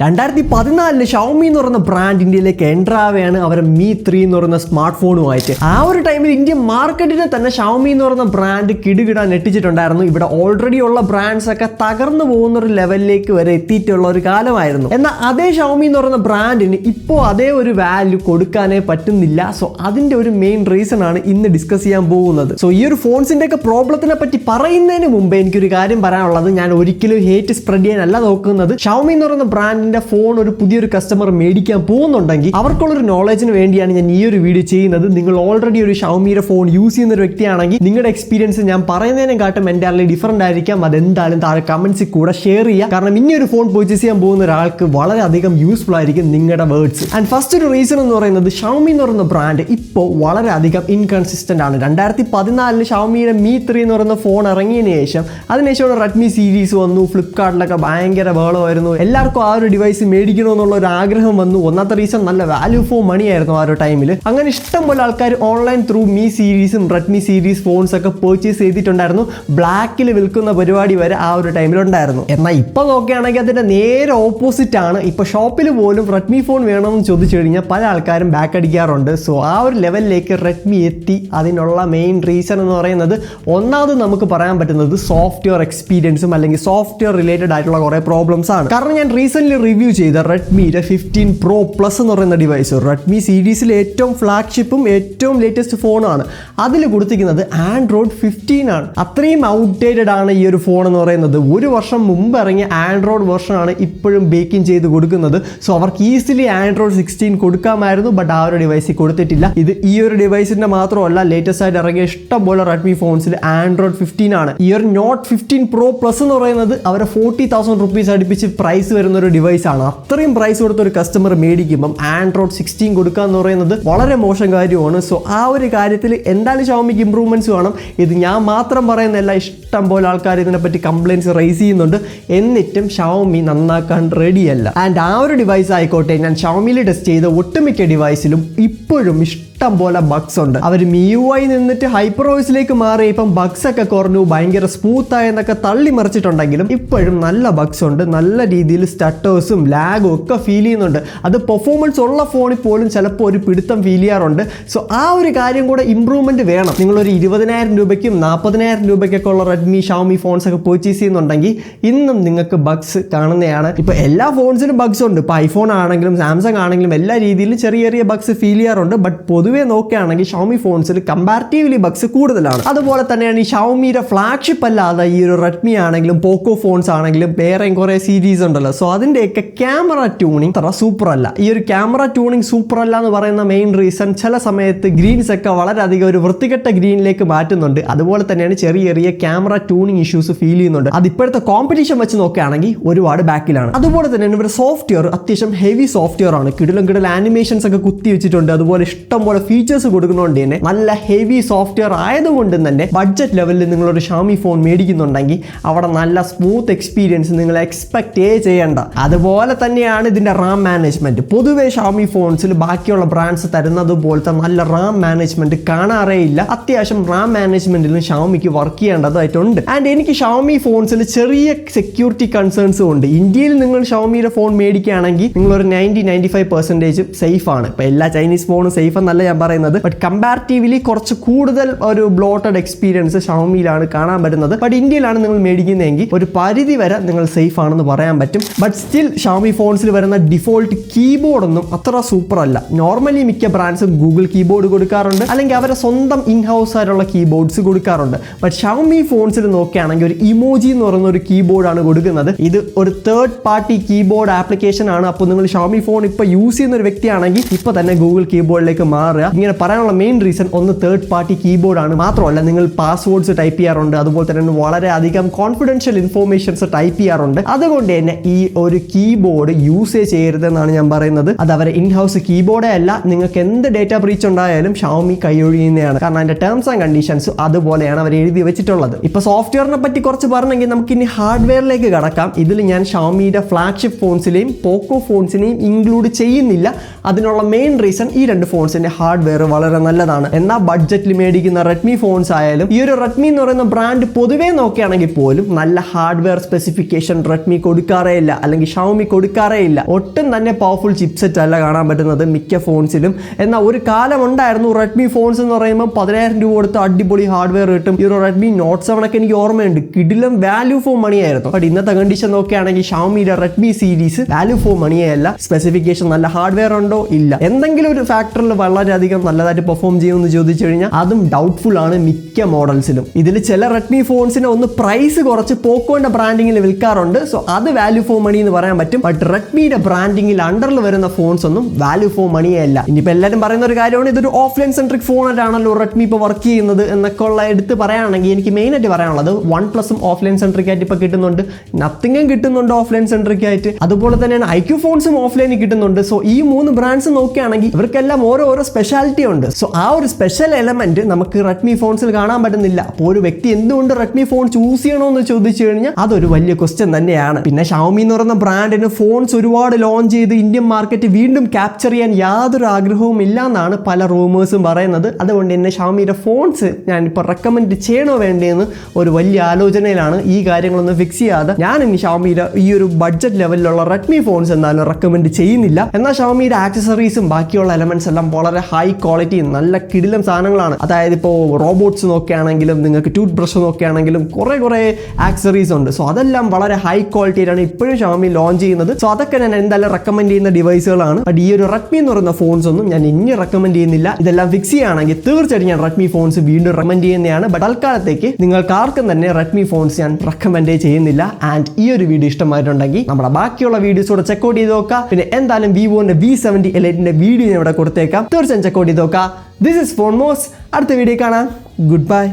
2014 Xiaomi എന്ന് പറയുന്ന brand ഇന്ത്യയിലേക്ക് എൻ്റർ ആവുകയാണ് അവരെ Mi 3 എന്ന് പറയുന്ന സ്മാർട്ട് ഫോണുമായിട്ട്. ആ ഒരു ടൈമിൽ ഇന്ത്യൻ മാർക്കറ്റിനെ തന്നെ ഷവോമി എന്ന് പറയുന്ന ബ്രാൻഡ് കിടുകിടാൻ നെട്ടിച്ചിട്ടുണ്ടായിരുന്നു. ഇവിടെ ഓൾറെഡി ഉള്ള ബ്രാൻഡ്സ് ഒക്കെ തകർന്നു പോകുന്ന ഒരു ലെവലിലേക്ക് വരെ എത്തിയിട്ടുള്ള ഒരു കാലമായിരുന്നു. എന്നാൽ അതേ ഷവോമി എന്ന് പറയുന്ന ബ്രാൻഡിന് ഇപ്പോൾ അതേ ഒരു വാല്യൂ കൊടുക്കാനേ പറ്റുന്നില്ല. സോ അതിന്റെ ഒരു മെയിൻ റീസൺ ആണ് ഇന്ന് ഡിസ്കസ് ചെയ്യാൻ പോകുന്നത്. സോ ഈ ഒരു ഫോൺസിന്റെ ഒക്കെ പ്രോബ്ലത്തിനെ പറ്റി പറയുന്നതിന് മുമ്പ് എനിക്കൊരു കാര്യം പറയാനുള്ളത്, ഞാൻ ഒരിക്കലും ഹേറ്റ് സ്പ്രെഡ് ചെയ്യാനല്ല നോക്കുന്നത്. ഷവോമി എന്ന് പറയുന്ന ബ്രാൻഡിന്റെ ഫോൺ ഒരു പുതിയൊരു കസ്റ്റമർ മേടിക്കാൻ പോകുന്നുണ്ടെങ്കിൽ അവർക്കുള്ളൊരു നോളജിന് വേണ്ടിയാണ് ഞാൻ ഈ ഒരു വീഡിയോ ചെയ്യുന്നത്. നിങ്ങൾ ഓൾറെഡി ഒരു ഷവോമിയുടെ ഫോൺ യൂസ് ചെയ്യുന്ന ഒരു വ്യക്തിയാണെങ്കിൽ നിങ്ങളുടെ എക്സ്പീരിയൻസ് ഞാൻ പറയുന്നതിനെക്കാട്ടും എൻ്റയർലി ഡിഫറെന്റ് ആയിരിക്കാം. അതെന്തായാലും താഴെ കമന്റ്സിൽ കൂടെ ഷെയർ ചെയ്യുക. കാരണം ഇനി ഒരു ഫോൺ പർച്ചേസ് ചെയ്യാൻ പോകുന്ന ഒരാൾക്ക് വളരെയധികം യൂസ്ഫുൾ ആയിരിക്കും നിങ്ങളുടെ വേർഡ്സ്. ആൻഡ് ഫസ്റ്റ് ഒരു റീസൺ എന്ന് പറയുന്നത്, ഷവോമി എന്ന് പറയുന്ന ബ്രാൻഡ് ഇപ്പോൾ വളരെയധികം ഇൻകൺസിസ്റ്റന്റ് ആണ്. 2014 ഷവോമിയുടെ Mi 3 എന്ന് പറയുന്ന ഫോൺ ഇറങ്ങിയതിന് ശേഷം അതിനുശേഷം റെഡ്മി സീരീസ് വന്നു. ഫ്ലിപ്കാർട്ടിലൊക്കെ ഭയങ്കര ബഹളമായിരുന്നു. എല്ലാവർക്കും ആ ഒരു ഡിവൈസ് മേടിക്കണമെന്നുള്ള ഒരു ആഗ്രഹം വന്നു. ഒന്നാമത്തെ റീസൺ നല്ല വാല്യൂ ഫോർ മണി ആയിരുന്നു ആ ഒരു ടൈമിൽ. അങ്ങനെ ഇഷ്ടം പോലെ ആൾക്കാർ ഓൺലൈൻ ത്രൂ Mi സീരീസും റെഡ്മി സീരീസ് ഫോൺസ് ഒക്കെ പർച്ചേസ് ചെയ്തിട്ടുണ്ടായിരുന്നു. ബ്ലാക്കിൽ വിൽക്കുന്ന പരിപാടി വരെ ആ ഒരു ടൈമിൽ ഉണ്ടായിരുന്നു. എന്നാൽ ഇപ്പോൾ നോക്കുകയാണെങ്കിൽ അതിന്റെ നേരെ ഓപ്പോസിറ്റ് ആണ്. ഇപ്പോൾ ഷോപ്പിൽ പോലും റെഡ്മി ഫോൺ വേണമെന്ന് ചോദിച്ചു കഴിഞ്ഞാൽ പല ആൾക്കാരും ബാക്ക് അടിക്കാറുണ്ട്. സോ ആ ഒരു ലെവലിലേക്ക് റെഡ്മി എത്തി. അതിനുള്ള മെയിൻ റീസൺ എന്ന് പറയുന്നത്, ഒന്നാമത് നമുക്ക് പറയാൻ പറ്റുന്നത് സോഫ്റ്റ്വെയർ എക്സ്പീരിയൻസും അല്ലെങ്കിൽ സോഫ്റ്റ്വെയർ റിലേറ്റഡ് ആയിട്ടുള്ള കുറേ പ്രോബ്ലംസ് ആണ്. കാരണം ഞാൻ റീസെന്റ് റിവ്യൂ ചെയ്ത റെഡ്മിയുടെ 15 Pro Plus എന്ന് പറയുന്ന ഡിവൈസ് റെഡ്മി സീരീസിലെ ഏറ്റവും ഫ്ലാഗ്ഷിപ്പും ഏറ്റവും ലേറ്റസ്റ്റ് ഫോണാണ്. അതിൽ കൊടുത്തിരിക്കുന്നത് ആൻഡ്രോയിഡ് 15 ആണ്. അത്രയും ഔട്ട്ഡേറ്റഡ് ആണ് ഈ ഒരു ഫോൺ എന്ന് പറയുന്നത്. ഒരു വർഷം മുമ്പ് ഇറങ്ങിയ ആൻഡ്രോയിഡ് വെർഷൻ ആണ് ഇപ്പോഴും ബേക്കിംഗ് ചെയ്ത് കൊടുക്കുന്നത്. സോ അവർക്ക് ഈസിലി ആൻഡ്രോയിഡ് 16 കൊടുക്കാമായിരുന്നു, ബട്ട് ആ ഒരു ഡിവൈസിൽ കൊടുത്തിട്ടില്ല. ഇത് ഈ ഒരു ഡിവൈസിന്റെ മാത്രമല്ല, ലേറ്റസ്റ്റ് ആയിട്ട് ഇറങ്ങിയ ഇഷ്ടം പോലെ റെഡ്മി ഫോൺസിൽ ആൻഡ്രോയിഡ് 15 ആണ്. ഈ ഒരു നോട്ട് 15 Pro Plus എന്ന് പറയുന്നത് അവരെ 40,000 റുപ്പീസ് അടുപ്പിച്ച് പ്രൈസ് വരുന്ന ഒരു ഡിവൈസ് ആണ്. അത്രയും പ്രൈസ് കൊടുത്ത ഒരു കസ്റ്റമർ മേടിക്കുമ്പം ആൻഡ്രോയിഡ് 16 കൊടുക്കുക എന്ന് പറയുന്നത് വളരെ മോശം കാര്യമാണ്. സോ ആ ഒരു കാര്യത്തിൽ എന്തായാലും ഷവോമിക്ക് ഇംപ്രൂവ്മെന്റ്സ് വേണം. ഇത് ഞാൻ മാത്രം പറയുന്നതല്ല, ഇഷ്ടം പോലെ ആൾക്കാർ ഇതിനെപ്പറ്റി കംപ്ലൈൻറ്റ്സ് റൈസ് ചെയ്യുന്നുണ്ട്. എന്നിട്ടും ഷവോമി നന്നാക്കാൻ റെഡിയല്ല. ആൻഡ് ആ ഒരു ഡിവൈസ് ആയിക്കോട്ടെ, ഞാൻ ഷവോമിയിൽ ടെസ്റ്റ് ചെയ്ത ഒട്ടുമിക്ക ഡിവൈസിലും ഇപ്പോഴും ഇഷ്ടം പോലെ ബഗ്സ് ഉണ്ട്. അവർ MIUI നിന്നിട്ട് ഹൈപ്പർവോയ്സിലേക്ക് മാറി ഇപ്പം ബഗ്സ് ഒക്കെ കുറഞ്ഞു, ഭയങ്കര സ്മൂത്ത് ആയെന്നൊക്കെ തള്ളി മറിച്ചിട്ടുണ്ടെങ്കിലും ഇപ്പോഴും നല്ല ബഗ്സ് ഉണ്ട്. നല്ല രീതിയിൽ സ്റ്റട്ടേഴ്സും ലാഗും ഒക്കെ ഫീൽ ചെയ്യുന്നുണ്ട്. അത് പെർഫോമൻസ് ഉള്ള ഫോണിൽ പോലും ചിലപ്പോൾ ഒരു പിടുത്തം ഫീൽ ചെയ്യാറുണ്ട്. സോ ആ ഒരു കാര്യം കൂടെ ഇംപ്രൂവ്മെന്റ് വേണം. നിങ്ങളൊരു 20,000 രൂപയ്ക്കും 40,000 രൂപയ്ക്കൊക്കെ ഉള്ള റെഡ്മി ഷവോമി ഫോൺസ് ഒക്കെ പർച്ചേസ് ചെയ്യുന്നുണ്ടെങ്കിൽ ഇന്നും നിങ്ങൾക്ക് ബഗ്സ് കാണുന്നതാണ്. ഇപ്പോൾ എല്ലാ ഫോൺസിലും ബഗ്സ് ഉണ്ട്. ഇപ്പോൾ ഐഫോൺ ആണെങ്കിലും സാംസങ് ആണെങ്കിലും എല്ലാ രീതിയിലും ചെറിയ ചെറിയ ബഗ്സ് ഫീൽ ചെയ്യാറുണ്ട്. ബട്ട് പൊതുവെ നോക്കുകയാണെങ്കിൽ ഷവോമി ഫോൺസിൽ കമ്പാരിറ്റീവ്ലി ബഗ്സ് കൂടുതലാണ്. അതുപോലെ തന്നെയാണ് ഈ ഷവോമിയുടെ ഫ്ലാഗ്ഷിപ്പ് അല്ലാതെ ഈ ഒരു റെഡ്മി ആണെങ്കിലും പോക്കോ ഫോൺസ് ആണെങ്കിലും വേറെയും കുറേ സീരീസ് ഉണ്ടല്ലോ. സോ അതിൻ്റെയൊക്കെ ക്യാമറ ട്യൂണിങ് അത്ര സൂപ്പർ അല്ല. ഈ ഒരു ക്യാമറ ട്യൂണിങ് സൂപ്പർ അല്ല എന്ന് പറയുന്ന മെയിൻ റീസൺ, ചില സമയത്ത് ഗ്രീൻസ് ഒക്കെ വളരെയധികം ഒരു വൃത്തികെട്ട ഗ്രീനിലേക്ക് മാറ്റുന്നുണ്ട്. അതുപോലെ തന്നെയാണ് ചെറിയ ചെറിയ ക്യാമറ ട്യൂണിങ് ഇഷ്യൂസ് ഫീൽ ചെയ്യുന്നുണ്ട്. അത് ഇപ്പോഴത്തെ കോമ്പറ്റീഷൻ വെച്ച് നോക്കുകയാണെങ്കിൽ ഒരുപാട് ബാക്കിലാണ്. അതുപോലെ തന്നെയാണ് ഇവരുടെ സോഫ്റ്റ്വെയർ അത്യാവശ്യം ഹെവി സോഫ്റ്റ്വെയർ ആണ്. കിടിലം ആനിമേഷൻസ് ഒക്കെ കുത്തി വെച്ചിട്ടുണ്ട്. അതുപോലെ ഇഷ്ടം പോലെ ഫീച്ചേഴ്സ് കൊടുക്കുന്നതുകൊണ്ട് തന്നെ നല്ല ഹെവി സോഫ്റ്റ്വെയർ ആയതുകൊണ്ട് തന്നെ ബഡ്ജറ്റ് ലെവലിൽ നിങ്ങളൊരു ഷവോമി ഫോൺ മേടിക്കുന്നുണ്ടെങ്കിൽ അവിടെ നല്ല സ്മൂത്ത് എക്സ്പീരിയൻസ് നിങ്ങൾ എക്സ്പെക്ട് ചെയ്യേണ്ട. അതുപോലെ തന്നെയാണ് ഇതിന്റെ റാം മാനേജ്മെന്റ്. പൊതുവെ ഷവോമി ഫോൺസിൽ ബാക്കിയുള്ള ബ്രാൻഡ്സ് തരുന്നത് പോലത്തെ നല്ല റാം മാനേജ്മെന്റ് കാണാറേ ഇല്ല. അത്യാവശ്യം റാം മാനേജ്മെന്റിലും ഷവോമിക്ക് വർക്ക് ചെയ്യേണ്ടതായിട്ടുണ്ട്. ആൻഡ് എനിക്ക് ഷവോമി ഫോൺസിൽ ചെറിയ സെക്യൂരിറ്റി കൺസേൺസും ഉണ്ട്. ഇന്ത്യയിൽ നിങ്ങൾ ഷവോമിയുടെ ഫോൺ മേടിക്കുകയാണെങ്കിൽ നിങ്ങളൊരു 90-95% സേഫ് ആണ്. ഇപ്പൊ എല്ലാ ചൈനീസ് ഫോണും സേഫ് എന്നല്ല ഞാൻ പറയുന്നത്, ബട്ട് കമ്പാരിറ്റീവ്ലി കുറച്ച് കൂടുതൽ ഒരു ബ്ലോട്ടഡ് എക്സ്പീരിയൻസ് ഷവോമിയിലാണ് കാണാൻ പറ്റുന്നത്. ബട്ട് ഇന്ത്യയിലാണ് നിങ്ങൾ മേടിക്കുന്നതെങ്കിൽ ഒരു പരിധി വരെ നിങ്ങൾ സേഫ് ആണെന്ന് പറയാൻ പറ്റും. ബട്ട് സ്റ്റിൽ ഷവോമി ഫോൺസിൽ വരുന്ന ഡിഫോൾട്ട് കീബോർഡ് ഒന്നും അത്ര സൂപ്പർ അല്ല. നോർമലി മിക്ക ബ്രാൻഡ്സും ഗൂഗിൾ കീബോർഡ് കൊടുക്കാറുണ്ട്, അല്ലെങ്കിൽ അവരെ സ്വന്തം ഇൻ ഹൗസ് ആയിട്ടുള്ള കീബോർഡ്സ് കൊടുക്കാറുണ്ട്. ബട്ട് ഷവോമി ഫോൺസിൽ നോക്കുകയാണെങ്കിൽ ഒരു ഇമോജി എന്ന് പറയുന്ന ഒരു കീബോർഡാണ് കൊടുക്കുന്നത്. ഇത് ഒരു തേർഡ് പാർട്ടി കീബോർഡ് ആപ്ലിക്കേഷൻ ആണ്. അപ്പോൾ നിങ്ങൾ ഷവോമി ഫോൺ ഇപ്പോൾ യൂസ് ചെയ്യുന്ന ഒരു വ്യക്തിയാണെങ്കിൽ ഇപ്പോൾ തന്നെ ഗൂഗിൾ കീബോർഡിലേക്ക് മാറുക. ഇങ്ങനെ പറയാനുള്ള മെയിൻ റീസൺ, ഒന്ന് തേർഡ് പാർട്ടി കീബോർഡ് ആണ്. മാത്രമല്ല നിങ്ങൾ പാസ്വേഡ്സ് ടൈപ്പ് ചെയ്യാറുണ്ട്. അതുപോലെ തന്നെ വളരെ അധികം കോൺഫിഡൻഷ്യൽ ഇൻഫോർമേഷൻസ് ടൈപ്പ് ചെയ്യാറുണ്ട്. അതുകൊണ്ട് തന്നെ ഈ ഒരു കീബോർഡ് യൂസ് ചെയ്യരുതെന്നാണ് ഞാൻ പറയുന്നത്. അത് അവരെ ഇൻ ഹൗസ് കീബോർഡേ അല്ല. നിങ്ങൾക്ക് എന്ത് ഡേറ്റ ബ്രീച്ച് ഉണ്ടായാലും ഷവോമി കൈയൊഴിയുന്നതാണ്. കാരണം അതിന്റെ ടേംസ് ആൻഡ് കണ്ടീഷൻസ് അതുപോലെയാണ് അവർ എഴുതി വെച്ചിട്ടുള്ളത്. ഇപ്പൊ സോഫ്റ്റ്വെയറിനെ പറ്റി കുറച്ച് പറഞ്ഞെങ്കിൽ നമുക്ക് ഇനി ഹാർഡ്വെയറിലേക്ക് കടക്കാം. ഇതിൽ ഞാൻ ഷവോമിയുടെ ഫ്ലാഗ്ഷിപ്പ് ഫോൺസിലെയും പോക്കോ ഫോൺസിനെയും ഇൻക്ലൂഡ് ചെയ്യുന്നില്ല. അതിനുള്ള മെയിൻ റീസൺ ഈ രണ്ട് ഫോൺസിന്റെ ഹാർഡ്വെയർ വളരെ നല്ലതാണ്. എന്നാൽ ബഡ്ജറ്റിൽ മേടിക്കുന്ന റെഡ്മി ഫോൺസ് ആയാലും ഈ ഒരു റെഡ്മി എന്ന് പറയുന്ന ബ്രാൻഡ് പൊതുവേ നോക്കുകയാണെങ്കിൽ പോലും നല്ല ഹാർഡ്വെയർ സ്പെസിഫിക്കേഷൻ റെഡ്മി കൊടുക്കാറേ ഇല്ല, അല്ലെങ്കിൽ ഷവമി കൊടുക്കാറേ ഇല്ല. ഒട്ടും തന്നെ പവർഫുൾ ചിപ്സെറ്റ് അല്ല കാണാൻ പറ്റുന്നത് മിക്ക ഫോൺസിലും. എന്നാൽ ഒരു കാലം ഉണ്ടായിരുന്നു റെഡ്മി ഫോൺസ് എന്ന് പറയുമ്പോൾ 10,000 രൂപ കൊടുത്ത് അടിപൊളി ഹാർഡ്വെയർ കിട്ടും. ഈ ഒരു റെഡ്മി നോട്ട് 7 ഒക്കെ എനിക്ക് ഓർമ്മയുണ്ട്, കിടിലം വാല്യൂ ഫോർ മണി ആയിരുന്നു. ബട്ട് ഇന്നത്തെ കണ്ടീഷൻ നോക്കുകയാണെങ്കിൽ ഷവമിയുടെ റെഡ്മി സീരീസ് വാല്യൂ ഫോർ മണിയേ അല്ല. സ്പെസിഫിക്കേഷൻ നല്ല ഹാർഡ്വെയർ ഉണ്ടോ? ഇല്ല. എന്തെങ്കിലും ഒരു ഫാക്ടറിൽ വളരെയധികം നല്ലതായിട്ട് പെർഫോം ചെയ്യുമെന്ന് ചോദിച്ചു കഴിഞ്ഞാൽ അതും ഡൗട്ട്ഫുൾ ആണ് മിക്ക മോഡൽസിലും. ഇതിൽ ചില റെഡ്മി ഫോൺസിന് ഒന്ന് പ്രൈസ് കുറച്ച് പോക്കോന്റെ ബ്രാൻഡിങ്ങിൽ വിൽക്കാറുണ്ട്. സോ അത് വാല്യൂ ഫോർ മണി എന്ന് പറയാൻ പറ്റും. ബട്ട് റെഡ്മിയുടെ ബ്രാൻഡിങ്ങിൽ അണ്ടറിൽ വരുന്ന ഫോൺസ് ഒന്നും വാല്യൂ ഫോർ മണിയേ അല്ല. ഇനിയിപ്പോൾ എല്ലാവരും പറയുന്ന ഒരു കാര്യമാണ്, ഇതൊരു ഓഫ്ലൈൻ സെൻട്രിക് ഫോണായിട്ടാണല്ലോ റെഡ്മി ഇപ്പോൾ വർക്ക് ചെയ്യുന്നത് എന്നൊക്കെ ഉള്ള എടുത്ത് പറയുകയാണെങ്കിൽ എനിക്ക് മെയിനായിട്ട് പറയാനുള്ളത് വൺ പ്ലസും ഓഫ്ലൈൻ സെൻട്രിക് ആയിട്ട് ഇപ്പോൾ കിട്ടുന്നുണ്ട്, നത്തിങ്ങും കിട്ടുന്നുണ്ട് ഓഫ്ലൈൻ സെൻട്രിക് ആയിട്ട്, അതുപോലെ തന്നെയാണ് IQ ഫോൺസും ഓഫ്ലൈനിൽ കിട്ടുന്നുണ്ട്. സോ ഈ 3 ബ്രാൻഡ്സ് നോക്കുകയാണെങ്കിൽ ഇവർക്കെല്ലാം ഓരോ സ്പെഷ്യാലിറ്റി ഉണ്ട്. സോ ആ ഒരു സ്പെഷ്യൽ എലമെന്റ് നമുക്ക് റെഡ്മി ഫോൺസിൽ കാണാൻ പറ്റുന്നില്ല. അപ്പോൾ ഒരു വ്യക്തി എന്തുകൊണ്ട് റെഡ്മി ഫോൺ ചൂസ് ചെയ്യണമെന്ന് ചോദിച്ചു കഴിഞ്ഞാൽ അതൊരു വലിയ ക്വസ്റ്റ്യൻ തന്നെയാണ്. പിന്നെ ഷവമി എന്ന് പറയുന്ന ബ്രാൻഡിന് ഫോൺസ് ഒരുപാട് ലോഞ്ച് ചെയ്ത് ഇന്ത്യൻ മാർക്കറ്റ് വീണ്ടും ക്യാപ്ചർ ചെയ്യാൻ യാതൊരു ആഗ്രഹവും ഇല്ല എന്നാണ് പല റൂമേഴ്സും പറയുന്നത്. അതുകൊണ്ട് തന്നെ ഷവമിയുടെ ഫോൺസ് ഞാനിപ്പോൾ റെക്കമെൻഡ് ചെയ്യണോ വേണ്ടതെന്ന് ഒരു വലിയ ആലോചനയിലാണ്. ഈ കാര്യങ്ങളൊന്നും ഫിക്സ് ചെയ്യാതെ ഞാൻ ഇനി ഷവമിയുടെ ഈ ഒരു ബഡ്ജറ്റ് ലെവലിലുള്ള റെഡ്മി ഫോൺസ് എന്തായാലും റെക്കമെൻഡ് ചെയ്യുന്നില്ല. എന്നാൽ ഷവമിയുടെ ആക്സസറീസും ബാക്കിയുള്ള എലമെന്റ്സ് എല്ലാം വളരെ ഹൈ ക്വാളിറ്റി നല്ല കിടിലം സാധനങ്ങളാണ്. അതായത് ഇപ്പോൾ റോബോട്ട്സ് നോക്കുകയാണെങ്കിലും നിങ്ങൾക്ക് ടൂത്ത് ബ്രഷ് നോക്കുകയാണെങ്കിലും കുറേ ആക്സസറീസ് ഉണ്ട്. സോ അതെല്ലാം വളരെ ഹൈ ക്വാളിറ്റിയിലാണ് ഇപ്പോഴും ഷവമി ലോഞ്ച് ചെയ്യുന്നത്. സോ അതൊക്കെ ഞാൻ എന്തായാലും റെക്കമെൻഡ് ചെയ്യുന്ന ഡിവൈസുകളാണ്. ബട്ട് ഈ ഒരു റെഡ്മി എന്ന് പറയുന്ന ഫോൺസ് ഒന്നും ഞാൻ ഇനി റെക്കമെൻഡ് ചെയ്യുന്നില്ല. ഇതെല്ലാം ഫിക്സ് ചെയ്യുകയാണെങ്കിൽ തീർച്ചയായിട്ടും ഞാൻ റെഡ്മി ഫോൺസ് വീണ്ടും റെക്കമെൻഡ് ചെയ്യുന്നതാണ്. ബട്ട് തൽക്കാലത്തേക്ക് നിങ്ങൾക്ക് ആർക്കും തന്നെ റെഡ്മി ഫോൺസ് ഞാൻ റെക്കമെൻഡ് ചെയ്യുന്നില്ല. ആൻഡ് ഈ ഒരു വീഡിയോ ഇഷ്ടമായിട്ടുണ്ടെങ്കിൽ നമ്മുടെ ബാക്കിയുള്ള വീഡിയോസ് കൂടെ ചെക്കൗട്ട് ചെയ്ത് നോക്കുക. പിന്നെ എന്തായാലും വിവോന്റെ V70 Eliteന്റെ വീഡിയോ ഞാൻ ഇവിടെ കൊടുത്തേക്കാം, തീർച്ചയായും ചെക്കൗട്ട് ചെയ്ത് നോക്കുക. This is phone moss. അടുത്ത വീഡിയോ കാണാം. Good by.